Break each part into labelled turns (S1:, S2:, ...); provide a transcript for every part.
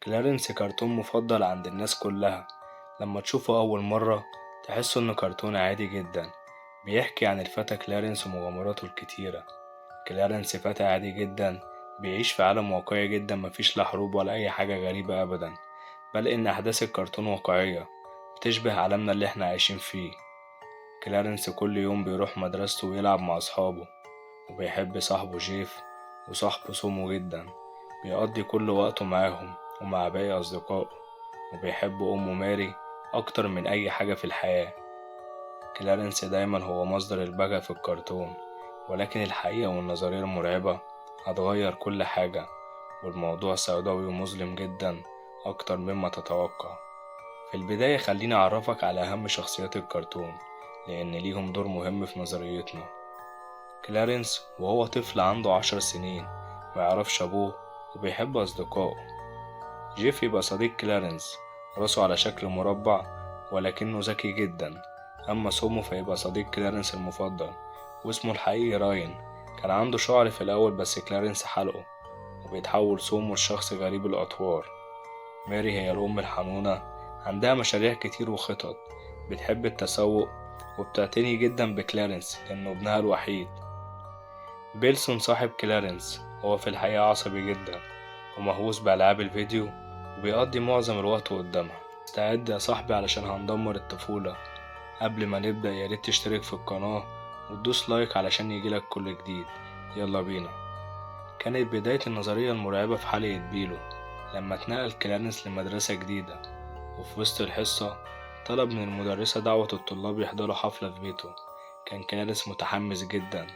S1: كلارنس كرتون مفضل عند الناس كلها. لما تشوفه أول مرة تحس إنه كرتون عادي جدا، بيحكي عن الفتى كلارنس ومغامراته الكتيرة. كلارنس فتى عادي جدا، بيعيش في عالم واقعي جدا، مفيش لا حروب ولا أي حاجة غريبة أبدا، بل إن أحداث الكرتون واقعية بتشبه عالمنا اللي احنا عايشين فيه. كلارنس كل يوم بيروح مدرسته ويلعب مع أصحابه، وبيحب صاحبه جيف وصاحبه سومو جدا. بيقضي كل وقته معاهم ومع باقي أصدقائه، وبيحب أمه ماري أكتر من أي حاجة في الحياة. كلارنس دايما هو مصدر البهجة في الكرتون، ولكن الحقيقة والنظرية المرعبة هتغير كل حاجة، والموضوع سوداوي ومظلم جدا أكتر مما تتوقع. في البداية خليني أعرفك على أهم شخصيات الكرتون، لأن ليهم دور مهم في نظريتنا. كلارنس وهو طفل عنده 10 سنين، ميعرفش أبوه وبيحب أصدقائه. جيف يبقى صديق كلارنس، راسه على شكل مربع ولكنه ذكي جدا. أما سومو فيبقى صديق كلارنس المفضل، واسمه الحقيقي راين. كان عنده شعر في الأول بس كلارنس حلقه، وبيتحول سومو لشخص غريب الأطوار. ماري هي الأم الحنونة، عندها مشاريع كتير وخطط، بتحب التسوق وبتعتني جدا بكلارنس لأنه ابنها الوحيد. بيلسون صاحب كلارنس هو في الحقيقة عصبي جدا ومهووس بألعاب الفيديو، وبيقضي معظم الوقت قدامها. استعد يا صاحبي علشان هندمر الطفولة. قبل ما نبدأ ياريت تشترك في القناة وتدوس لايك علشان يجيلك كل جديد. يلا بينا. كانت بداية النظرية المرعبة في حلقة بيلو، لما اتنقل كلارنس لمدرسة جديدة، وفي وسط الحصة طلب من المدرسة دعوة الطلاب يحضروا حفلة في بيته. كان كلارنس متحمس جدا،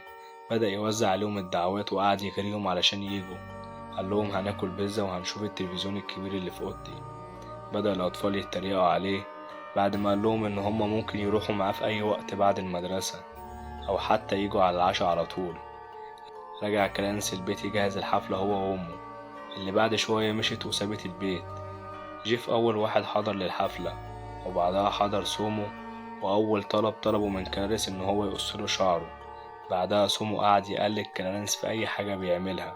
S1: بدأ يوزع عليهم الدعوات وقعد يغريهم علشان ييجوا. قال لهم هناكل بيتزا وهنشوف التلفزيون الكبير اللي في اوضتي. بدأ الأطفال يتريقوا عليه بعد ما قال لهم إن هما ممكن يروحوا معاه في أي وقت بعد المدرسة، أو حتى يجوا على العشاء على طول. رجع كلارنس البيت يجهز الحفلة هو وأمه، اللي بعد شوية مشيت وسابت البيت. جيف أول واحد حضر للحفلة، وبعدها حضر سومو، وأول طلب طلبه من كلارنس إن هو يقصله شعره. بعدها سومو قعد يقلد كلارنس في أي حاجة بيعملها.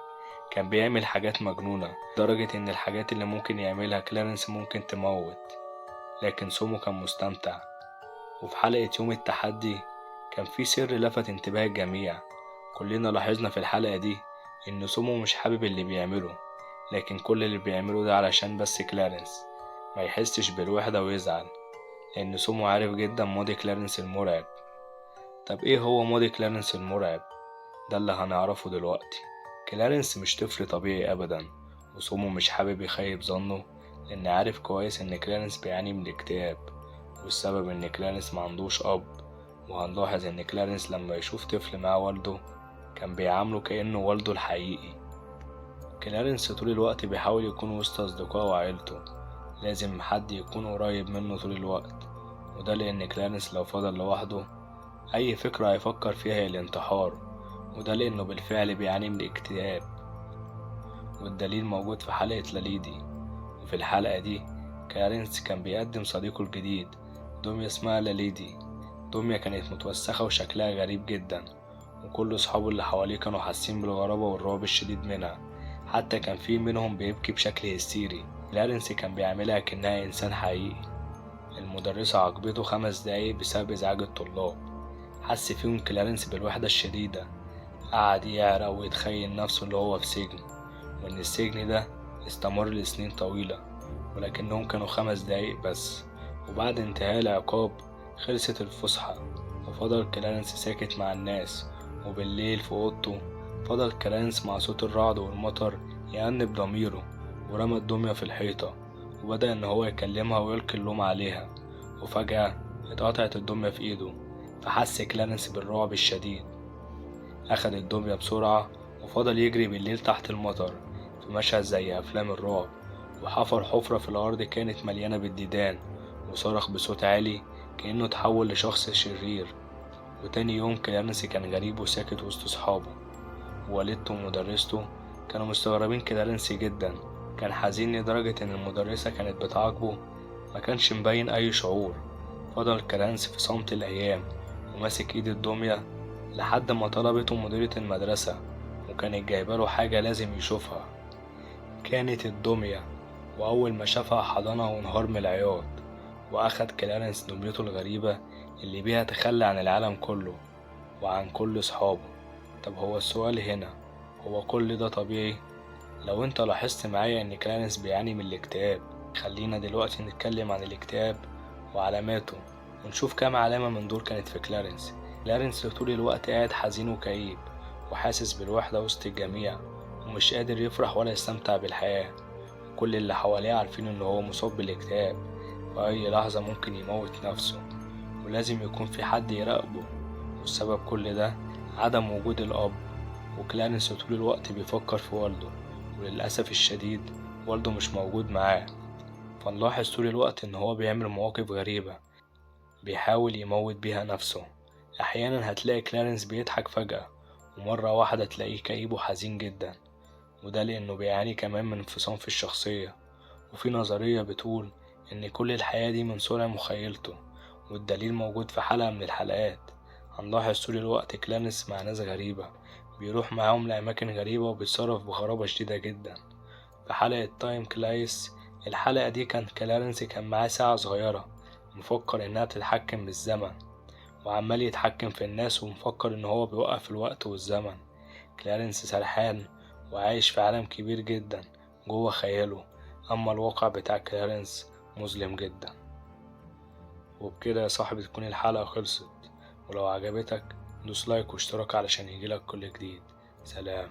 S1: كان بيعمل حاجات مجنونة لدرجة إن الحاجات اللي ممكن يعملها كلارنس ممكن تموت، لكن سومو كان مستمتع. وفي حلقة يوم التحدي كان في سر لفت انتباه الجميع. كلنا لاحظنا في الحلقة دي إن سومو مش حابب اللي بيعمله، لكن كل اللي بيعمله ده علشان بس كلارنس ما يحسش بالوحدة ويزعل، لأن سومو عارف جدا ماضي كلارنس المرعب. طب إيه هو ماضي كلارنس المرعب؟ ده اللي هنعرفه دلوقتي. كلارنس مش طفل طبيعي أبدا، وسومو مش حابب يخيب ظنه، لأن عارف كويس إن كلارنس بيعاني من الاكتئاب، والسبب إن كلارنس معندوش أب. وهنلاحظ إن كلارنس لما يشوف طفل مع والده كان بيعامله كأنه والده الحقيقي. كلارنس طول الوقت بيحاول يكون وسط أصدقائه وعيلته، لازم حد يكون قريب منه طول الوقت، وده لأن كلارنس لو فضل لوحده أي فكرة هيفكر فيها هي الانتحار، وده لأنه بالفعل بيعاني من الاكتئاب. والدليل موجود في حلقة لاليدي. وفي الحلقة دي كلارنس كان بيقدم صديقه الجديد، دمية اسمها لاليدي. دمية كانت متوسخة وشكلها غريب جدا، وكل أصحابه اللي حواليه كانوا حاسين بالغرابة والرعب الشديد منها. حتى كان في منهم بيبكي بشكل هستيري. كلارنس كان بيعملها كأنها إنسان حقيقي. المدرسة عاقبته 5 دقايق بسبب إزعاج الطلاب. حس فيهم كلارنس بالوحدة الشديدة، قعد يعرق ويتخيل نفسه اللي هو في سجن، وإن السجن ده استمر لسنين طويلة، ولكنهم كانوا 5 دقايق بس. وبعد انتهاء العقاب خلصت الفسحة، وفضل كلارنس ساكت مع الناس. وبالليل في أوضته فضل كلارنس مع صوت الرعد والمطر يأنب ضميره، ورمى الدمية في الحيطة، وبدأ إن هو يكلمها ويلقي اللوم عليها. وفجأة اتقطعت الدمية في إيده، فحس كلارنس بالرعب الشديد. أخد الدمية بسرعة وفضل يجري بالليل تحت المطر في مشهد زي أفلام الرعب، وحفر حفرة في الأرض كانت مليانة بالديدان، وصرخ بصوت عالي كأنه اتحول لشخص شرير. وتاني يوم كلارنس كان غريب وساكت وسط صحابه، ووالدته ومدرسته كانوا مستغربين كلارنس جدا. كان حزين لدرجة إن المدرسة كانت بتعاقبه ما كانش مبين أي شعور. فضل كلارنس في صمت الأيام وماسك إيد الدمية لحد ما طلبته مديرة المدرسة، وكانت جايباله حاجة لازم يشوفها. كانت الدمية، وأول ما شافها حضنها وانهار من العياط، وأخد كلارنس دميته الغريبة اللي بيها تخلى عن العالم كله وعن كل صحابه. طب هو السؤال هنا، هو كل ده طبيعي؟ لو انت لاحظت معايا ان كلارنس بيعاني من الاكتئاب، خلينا دلوقتي نتكلم عن الاكتئاب وعلاماته، ونشوف كام علامة من دول كانت في كلارنس. كلارنس طول الوقت قاعد حزين وكئيب وحاسس بالوحدة وسط الجميع، ومش قادر يفرح ولا يستمتع بالحياة. كل اللي حواليه عارفين ان هو مصاب بالاكتئاب، في اي لحظة ممكن يموت نفسه، ولازم يكون في حد يراقبه. والسبب كل ده عدم وجود الأب، وكلارنس طول الوقت بيفكر في والده، وللأسف الشديد والده مش موجود معاه. فنلاحظ طول الوقت إن هو بيعمل مواقف غريبة بيحاول يموت بيها نفسه. أحيانا هتلاقي كلارنس بيضحك فجأة، ومرة واحدة تلاقيه كئيب وحزين جدا، وده لأنه بيعاني كمان من انفصام في الشخصية. وفي نظرية بتقول إن كل الحياة دي من صنع مخيلته، والدليل موجود في حلقة من الحلقات. هنلاحظ طول الوقت كلارنس مع ناس غريبة، بيروح معاهم لأماكن غريبة وبيتصرف بغرابة شديدة جدا. في حلقة تايم كلايس، الحلقة دي كان كلارنس كان معاه ساعة صغيرة مفكر إنها بتتحكم بالزمن، وعمال يتحكم في الناس ومفكر إن هو بيوقف الوقت والزمن. كلارنس سرحان وعايش في عالم كبير جدا جوه خياله، أما الواقع بتاع كلارنس مظلم جدا. وبكده يا صاحبي تكون الحلقة خلصت، ولو عجبتك دوس لايك واشتراك علشان يجيلك كل جديد. سلام.